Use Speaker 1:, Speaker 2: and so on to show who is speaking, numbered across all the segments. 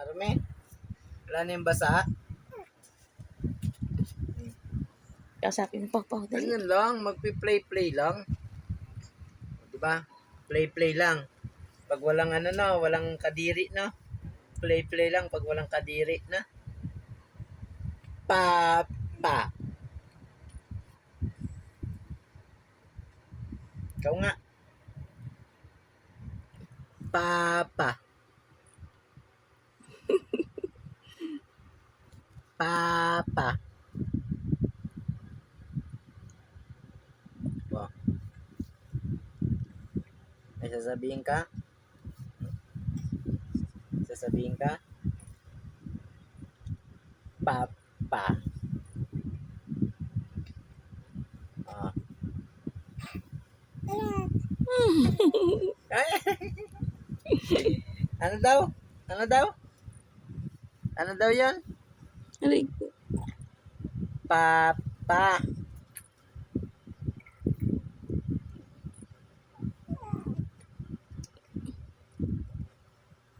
Speaker 1: Marami. Wala na yung basa.
Speaker 2: Kasapin mo pa. Dali.
Speaker 1: Ganyan lang. Magpi-play-play lang. Diba? Play-play lang. Pag walang walang kadiri na. Play-play lang pag walang kadiri na. Papa. Ikaw nga. Papa. Papa. Wow. May sasabihin ka? Sasabihin ka? Papa. Ah. Ano daw? Ano daw? Ano daw yan?
Speaker 2: Aray.
Speaker 1: Papa.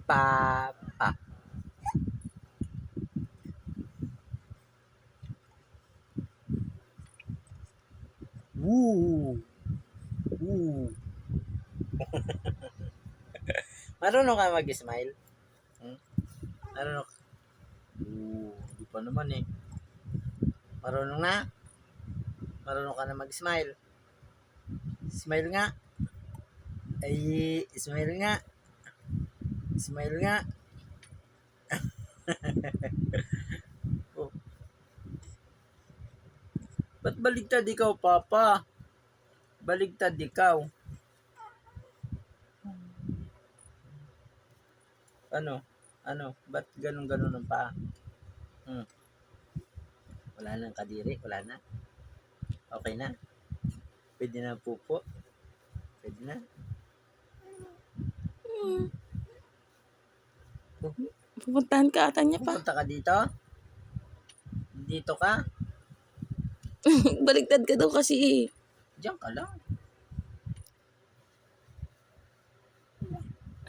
Speaker 1: Papa. Woo. Woo. Marunong ka mag-smile? Marunong ka? Di pa naman eh. Marunong na? Marunong ka na mag-smile? Smile nga. Ay, smile nga. Smile nga. Oh. Ba't baligtad ikaw, Papa? Baligtad ikaw. Ano? Ba't ganun-ganun ang paa? Wala nang kadiri? Wala na? Okay na? Pwede na pupo? Pwede na?
Speaker 2: Pupuntahan ka ata niya pa.
Speaker 1: Pupunta ka dito? Dito ka?
Speaker 2: Baligtad ka daw kasi.
Speaker 1: Diyan ka lang.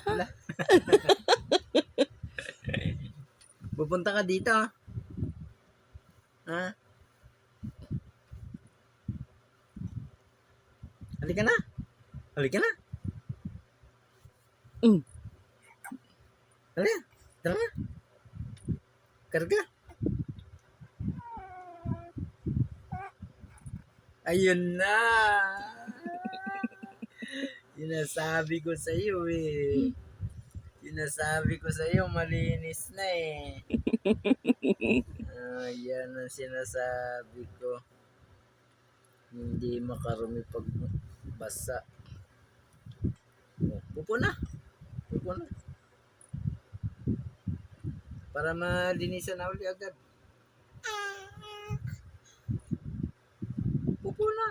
Speaker 1: Wala. Pupunta ka dito? Ha? Halika na. Halika na. Halika. Tara na. Karga. Ayun na. Sinasabi ko sa iyo eh. Sinasabi ko sa iyo malinis na eh. Yan ang sinasabi ko. Hindi makarumi pag basa. Pupo na. Pupo na. Para malinisan na uli agad. Pupo na.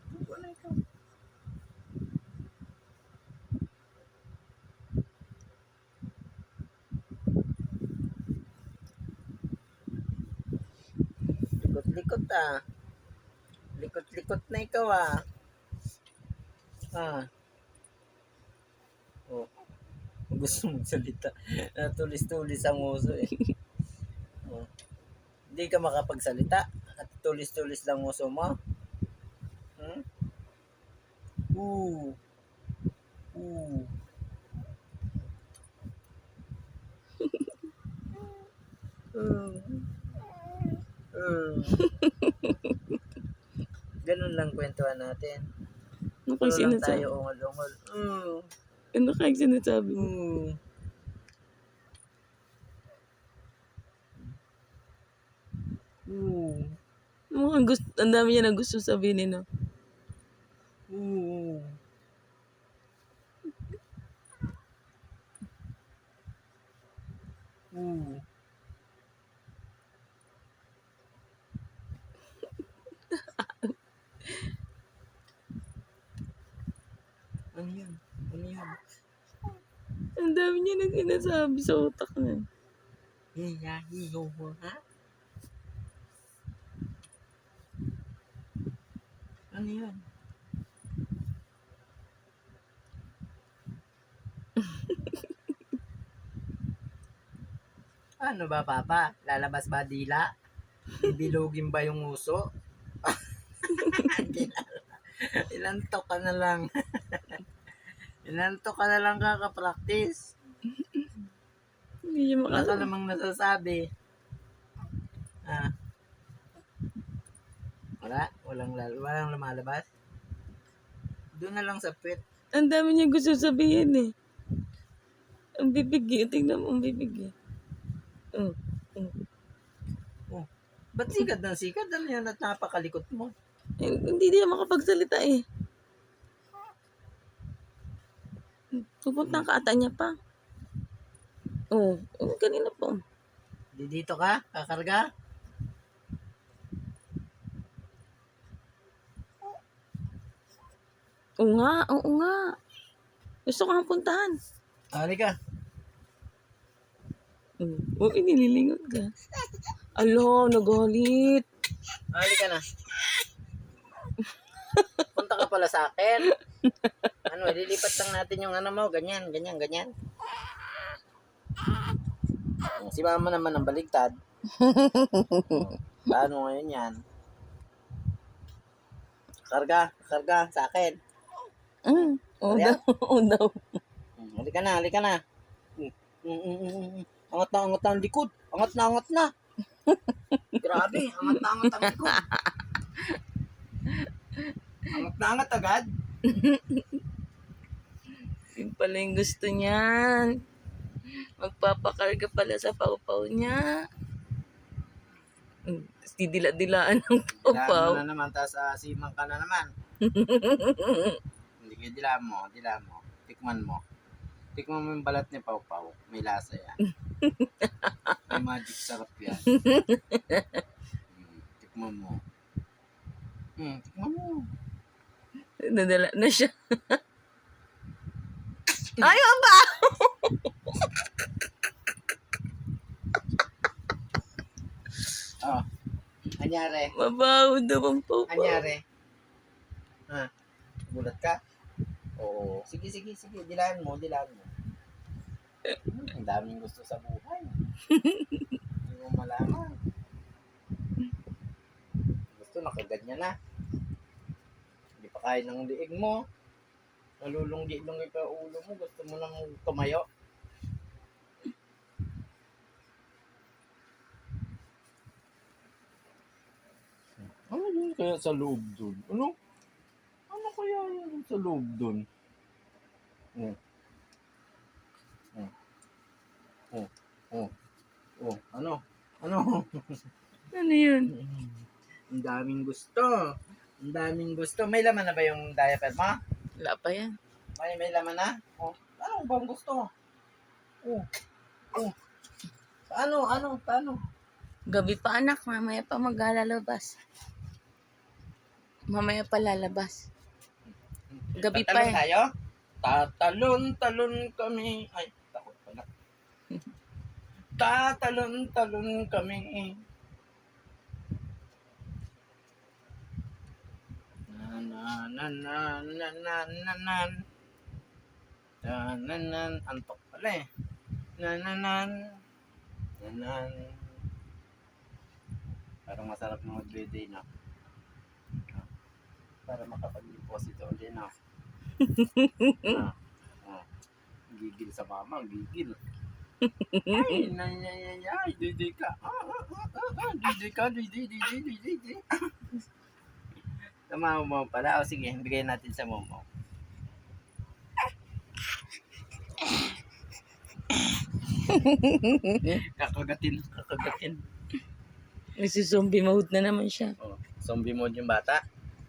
Speaker 1: Pupo na ikaw. Likot-likot ah. Likot-likot na ikaw ah. Oh. Gusto mong salita. Tulis-tulis ang uso eh. Oh. Hindi ka makapagsalita at tulis-tulis lang uso mo. Ooh. Ooh. Ganun lang kwentuhan natin.
Speaker 2: Ano
Speaker 1: Puro
Speaker 2: kayo
Speaker 1: lang
Speaker 2: sinasabi?
Speaker 1: tayo ungol-ungol.
Speaker 2: Ano kayo sinasabi mo? Mukhang gusto, ang dami niya na gusto sabihin no?
Speaker 1: Ano yun? Ano yun?
Speaker 2: Ang dami niya na sinasabi sa utak niya.
Speaker 1: Hiya-hiyo mo ha? Ano yan? Ano ba, Papa? Lalabas ba dila? Bibilugin ba yung uso? Ilantok ka na lang. Ilantok ka na lang kaka-practice.
Speaker 2: Hindi niya
Speaker 1: Wala ka
Speaker 2: maka...
Speaker 1: namang nasasabi. Ah, walang lumalabas. Doon na lang sa pet.
Speaker 2: Ang dami niya gusto sabihin eh. Ang bibig eh. Tingnan mo ang bibig eh. Oh. Oh.
Speaker 1: Oh, ba't sikat ng sikat? Ano yan at napakalikot mo?
Speaker 2: Hindi niya makapagsalita eh. Pupunta ka ata niya pa. Oh, kanina po.
Speaker 1: Dito ka? Kakarga?
Speaker 2: Oo nga, oo nga. Gusto ko nga puntahan.
Speaker 1: Halika.
Speaker 2: Oh, inililingot ka. Alo, nagalit.
Speaker 1: Halika na. Punta ka pala sa akin. Ano, ililipat lang natin yung ano mo. Ganyan, ganyan, ganyan. Si mama naman ang baligtad. Paano ngayon yan? Karga sa akin.
Speaker 2: Oo
Speaker 1: Kaya?
Speaker 2: daw, oo daw.
Speaker 1: Halika na, halika na. Angat na ang likod. Angat na. Grabe, angat na ang likod. Angat agad.
Speaker 2: Yun pala yung gusto niyan. Magpapakarga pala sa pawpaw niya. Tapos didila-dilaan ng
Speaker 1: Dilaan
Speaker 2: pawpaw.
Speaker 1: mo na naman, tapos simang ka na naman. Hindi kayo dilaan mo. Tikman mo. Tikman mo yung balat ni Pau Pau. May lasa yan. May magic sarap yan. Tikman mo. Tikman mo.
Speaker 2: Nadala na siya. Ayaw ba?
Speaker 1: Oh. Anyari.
Speaker 2: Mabaho daw ang pawpaw.
Speaker 1: Anyari. Gulat ka? Oo. Sige. Dilaan mo. Ang daming gusto sa buhay. Hindi mo malaman. Gusto nakaganyan na. Hindi pa kaya ng liig mo. Nalulunggi-lunggi pa ulo mo. Gusto mo nang tumayo. Ano yun kaya sa loob dun? Ano? Ano kaya yun sa loob dun? Ano?
Speaker 2: Ano yun?
Speaker 1: Ang daming gusto. May laman na ba yung diaper mo?
Speaker 2: Wala pa yan.
Speaker 1: May laman na? Oh. Ano bang gusto? Oh. Paano?
Speaker 2: Gabi pa anak, mamaya pa maglalabas. Mamaya pa lalabas. Gabi pa
Speaker 1: Tatalon
Speaker 2: eh.
Speaker 1: tayo? Tatalon kami. Ay, takot pala. Tatalon kami. Antok pala eh. Parang masarap na mag-day na. Para makapag-deposit ulit na. Gigil sa mama, gigil. Ay, diday ka. Diday. Tama mo pala. O sige, bigay natin sa momo. Kakagatin.
Speaker 2: Nagsizombie mode na naman siya.
Speaker 1: Oh, zombie mode yung bata.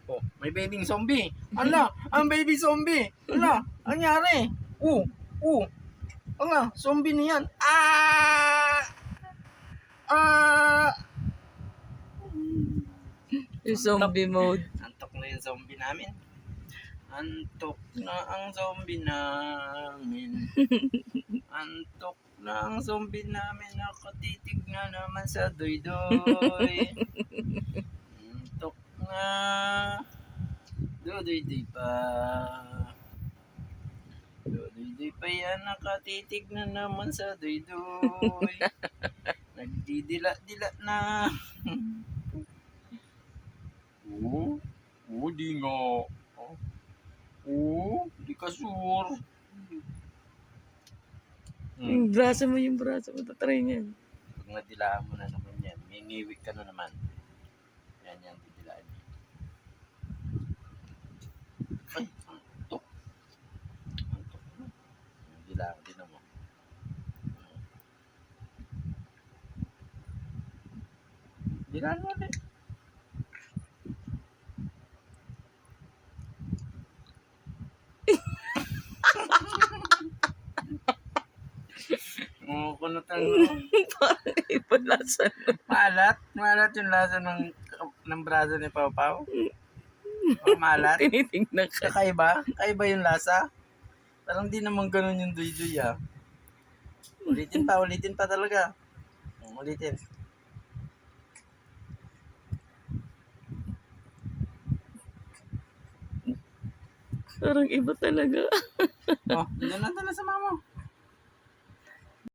Speaker 1: Oh, may babying zombie. Ala, ang baby zombie. Ala, anyari? Ala, zombie niyan.
Speaker 2: Yung zombie mode.
Speaker 1: Antok na yung zombie namin. Antok na ang zombie namin. Nakatitig na naman sa doy-doy. Antok na. Duduy-duy pa. Duduy-duy pa yan, nakatitig na naman sa duy-duy. Nagdidila-dila na. Oo, oo, di nga. Oo, di ka sure.
Speaker 2: Yung braso mo, tatry niyan.
Speaker 1: Pag nadilaan mo na naman yan, may ngiwi ka na naman. Yan, didilaan niya. Ay, antok. Antok na. Dilaan din mo. Dilaan mo ulit. Oo, kunutan mo.
Speaker 2: Parang iba lasa.
Speaker 1: Maalat yung lasa ng braso ni Pau Pau. Oh, maalat.
Speaker 2: Tinitingnan ka.
Speaker 1: Kakaiba yung lasa. Parang di naman ganun yung duy-duy ah. Ulitin pa talaga. Ulitin.
Speaker 2: Parang iba talaga.
Speaker 1: Oh, hindi na sa mama.